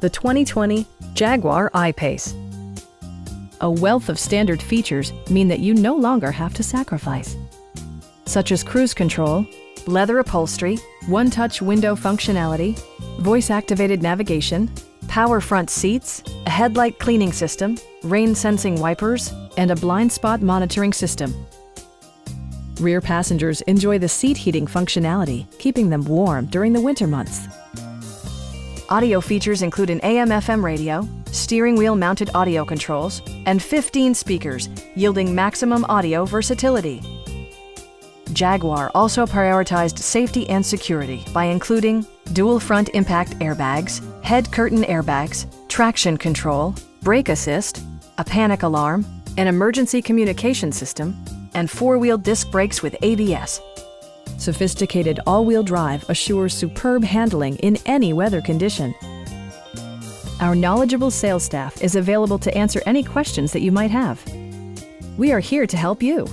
the 2020 Jaguar I-PACE. A wealth of standard features mean that you no longer have to sacrifice, such as cruise control, leather upholstery, one-touch window functionality, voice-activated navigation, power front seats, a headlight cleaning system, rain-sensing wipers, and a blind spot monitoring system. Rear passengers enjoy the seat heating functionality, keeping them warm during the winter months. Audio features include an AM/FM radio, steering wheel mounted audio controls, and 15 speakers, yielding maximum audio versatility. Jaguar also prioritized safety and security by including dual front impact airbags, head curtain airbags, traction control, brake assist, a panic alarm, an emergency communication system, and four-wheel disc brakes with ABS. Sophisticated all-wheel drive assures superb handling in any weather condition. Our knowledgeable sales staff is available to answer any questions that you might have. We are here to help you.